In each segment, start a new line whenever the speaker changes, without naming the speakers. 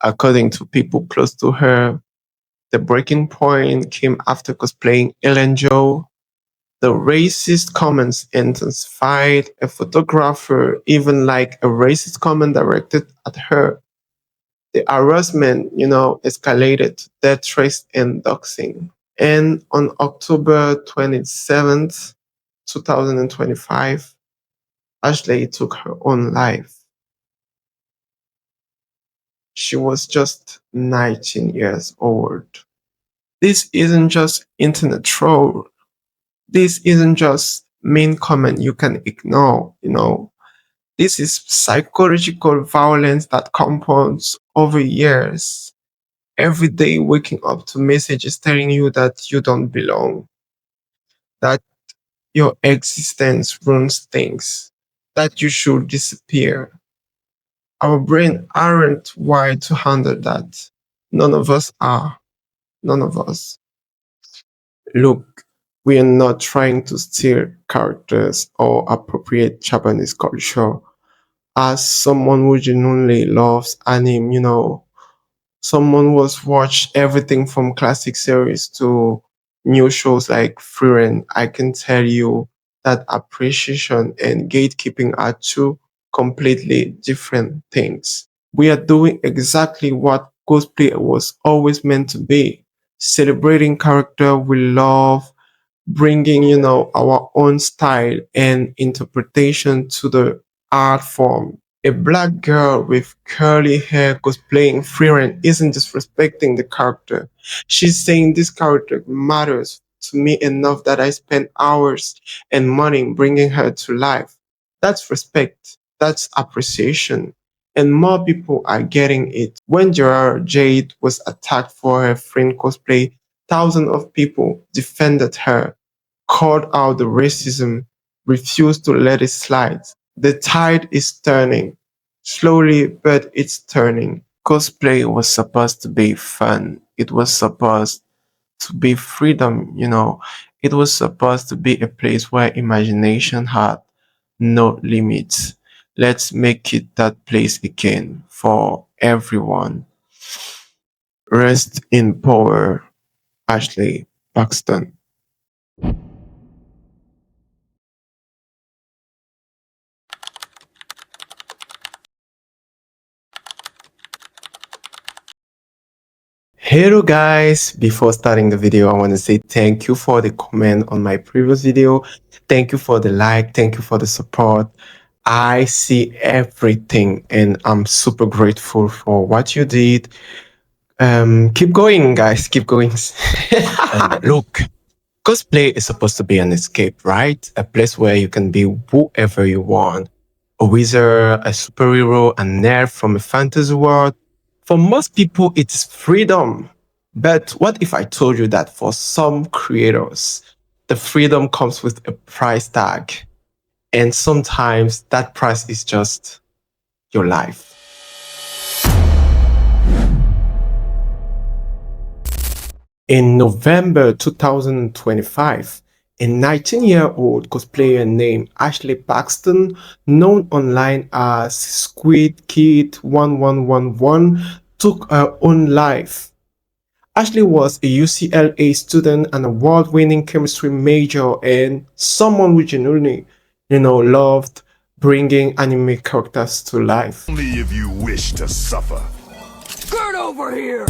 According to people close to her, the breaking point came after cosplaying Ellen Joe. The racist comments intensified. A photographer even liked a racist comment directed at her. The harassment, escalated to death threats and doxing. And on October 27th, 2025, Ashley took her own life. She was just 19 years old. This isn't just internet troll. This isn't just mean comment you can ignore, This is psychological violence that compounds over years. Every day waking up to messages telling you that you don't belong, that your existence ruins things, that you should disappear. Our brains aren't wired to handle that. None of us are. None of us. Look, we are not trying to steal characters or appropriate Japanese culture. As someone who genuinely loves anime, someone who has watched everything from classic series to new shows like Frieren, I can tell you that appreciation and gatekeeping are two completely different things. We are doing exactly what cosplay was always meant to be, celebrating character we love, bringing, our own style and interpretation to the art form. A black girl with curly hair cosplaying Frieren isn't disrespecting the character. She's saying this character matters to me enough that I spend hours and money bringing her to life. That's respect. That's appreciation. And more people are getting it. When Gerard Jade was attacked for her friend cosplay, thousands of people defended her, called out the racism, refused to let it slide. The tide is turning. Slowly, but it's turning. Cosplay was supposed to be fun. It was supposed to be freedom, It was supposed to be a place where imagination had no limits. Let's make it that place again for everyone. Rest in power, Ashley Paxton. Hello guys, before starting the video, I want to say thank you for the comment on my previous video. Thank you for the like, thank you for the support. I see everything and I'm super grateful for what you did. Keep going guys, keep going. Look, cosplay is supposed to be an escape, right? A place where you can be whoever you want. A wizard, a superhero, a nerd from a fantasy world. For most people, it's freedom. But what if I told you that for some creators, the freedom comes with a price tag? And sometimes that price is just your life. In November 2025, a 19-year-old cosplayer named Ashley Paxton, known online as Squid Kid 1111, took her own life. Ashley was a UCLA student, an award-winning chemistry major, and someone who genuinely, loved bringing anime characters to life.
Only if you wish to suffer. Get over here!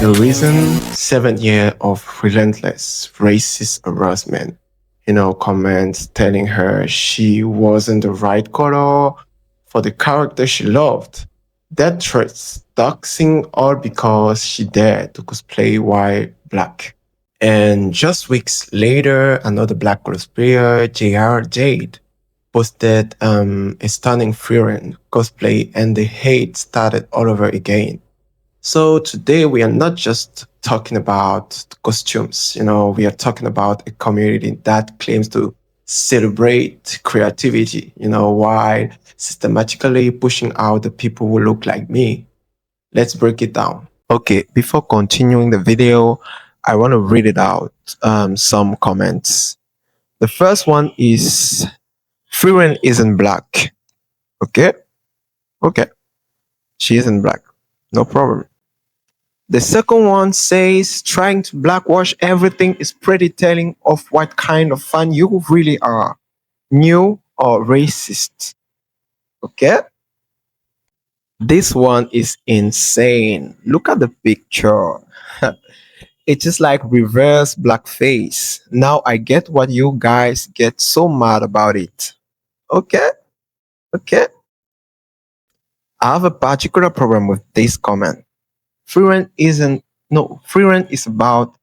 The reason, 7 years of relentless racist harassment, comments telling her she wasn't the right color for the character she loved. Death threats, doxing, all because she dared to cosplay while black. And just weeks later, another black cosplayer, J.R. Jade, posted a stunning Frieren cosplay and the hate started all over again. So today we are not just talking about costumes, we are talking about a community that claims to celebrate creativity, while systematically pushing out the people who look like me. Let's break it down. Okay, before continuing the video, I want to read it out, some comments. The first one is, Frieren isn't black, okay? Okay, she isn't black. No problem. The second one says trying to blackwash everything is pretty telling of what kind of fan you really are. New or racist. Okay? This one is insane. Look at the picture. It is like reverse blackface. Now I get what you guys get so mad about it. Okay? Okay? I have a particular problem with this comment. Frieren isn't no, Frieren is about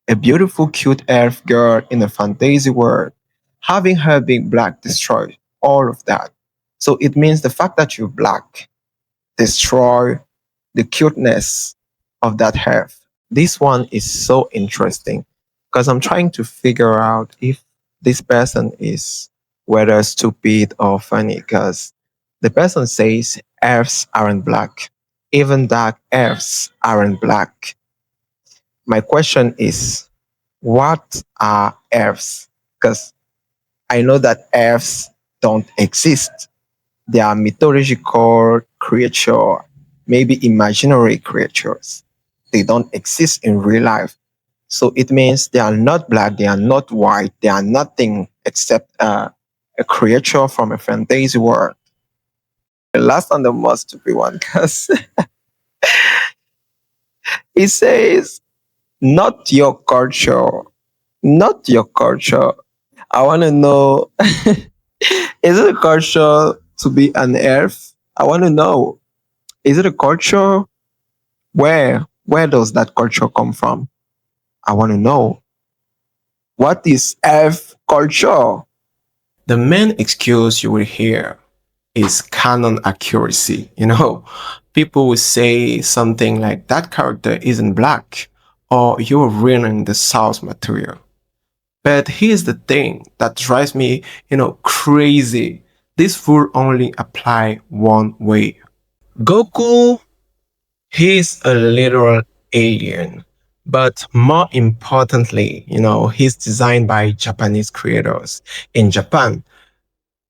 a beautiful cute elf girl in a fantasy world. Having her being black destroys all of that. So it means the fact that you're black destroy the cuteness of that elf. This one is so interesting because I'm trying to figure out if this person is whether stupid or funny because the person says elves aren't black. Even dark elves aren't black. My question is, what are elves? Because I know that elves don't exist. They are mythological creatures, maybe imaginary creatures. They don't exist in real life. So it means they are not black, they are not white, they are nothing except a creature from a fantasy world. The last and the most stupid one, because it says, not your culture, not your culture. I want to know, is it a culture to be an elf? I want to know, is it a culture? Where does that culture come from? I want to know. What is elf culture? The main excuse you will hear is canon accuracy. People will say something like that character isn't black or you're ruining the source material. But here's the thing that drives me, crazy. This rule only apply one way. Goku, he's a literal alien. But more importantly, he's designed by Japanese creators. In Japan,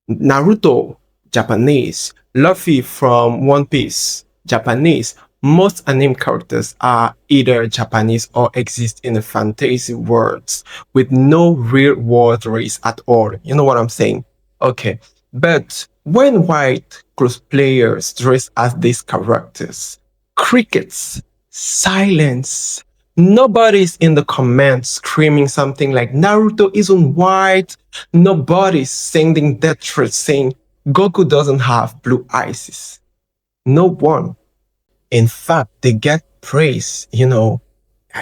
Naruto, Japanese. Luffy from One Piece, Japanese. Most anime characters are either Japanese or exist in a fantasy worlds with no real world race at all. You know what I'm saying? Okay. But when white cosplayers dress as these characters, crickets, silence. Nobody's in the comments screaming something like Naruto isn't white. Nobody's sending death threats saying Goku doesn't have blue eyes. No one. In fact, they get praise,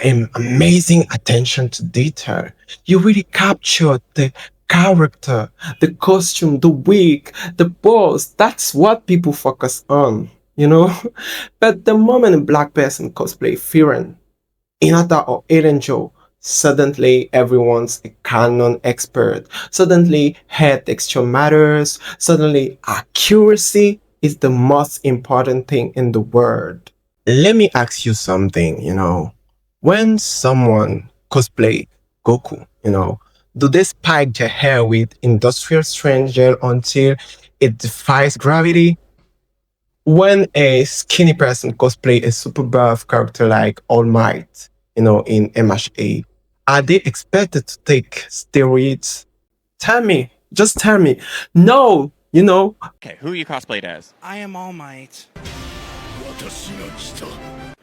amazing attention to detail. You really captured the character, the costume, the wig, the pose. That's what people focus on, But the moment a black person cosplay Frieren, Inata or Eren Joe, suddenly everyone's a canon expert. Suddenly hair texture matters. Suddenly accuracy is the most important thing in the world. Let me ask you something, when someone cosplay Goku, do they spike their hair with industrial strength gel until it defies gravity? When a skinny person cosplay a super buff character like All Might, in MHA, are they expected to take steroids? Tell me, just tell me. No,
Okay, who you cosplayed as?
I am All Might.
Why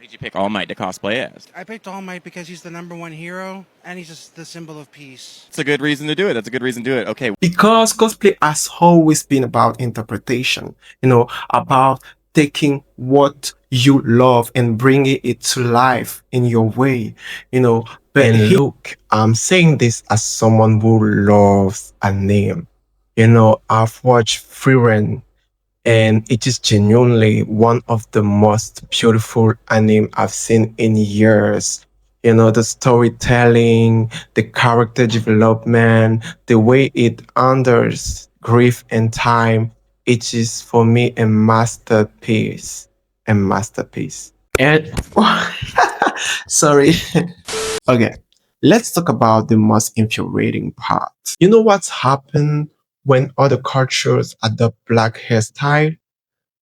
did you pick All Might to cosplay as?
I picked All Might because he's the #1 hero and he's just the symbol of peace.
That's a good reason to do it. That's a good reason to do it. Okay.
Because cosplay has always been about interpretation, about taking what you love and bringing it to life in your way, But look, I'm saying this as someone who loves a name. I've watched Frieren and it is genuinely one of the most beautiful anime I've seen in years. The storytelling, the character development, the way it handles grief and time, it is for me a masterpiece. A masterpiece. And sorry. Okay, let's talk about the most infuriating part. You know what's happened when other cultures adopt black hairstyle?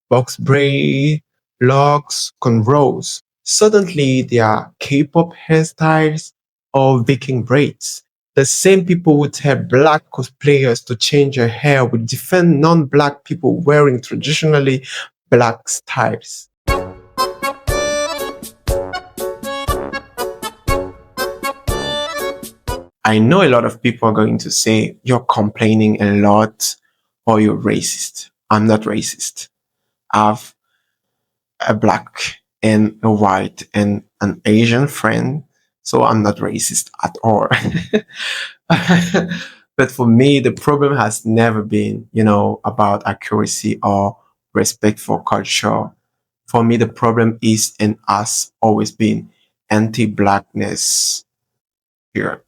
box braid, locks, cornrows. Suddenly, they are K-pop hairstyles or Viking braids. The same people who tell black cosplayers to change their hair will defend non-black people wearing traditionally black styles. I know a lot of people are going to say you're complaining a lot or you're racist. I'm not racist. I have a black and a white and an Asian friend, so I'm not racist at all. But for me, the problem has never been, about accuracy or respect for culture. For me, the problem is and has always been anti-blackness here.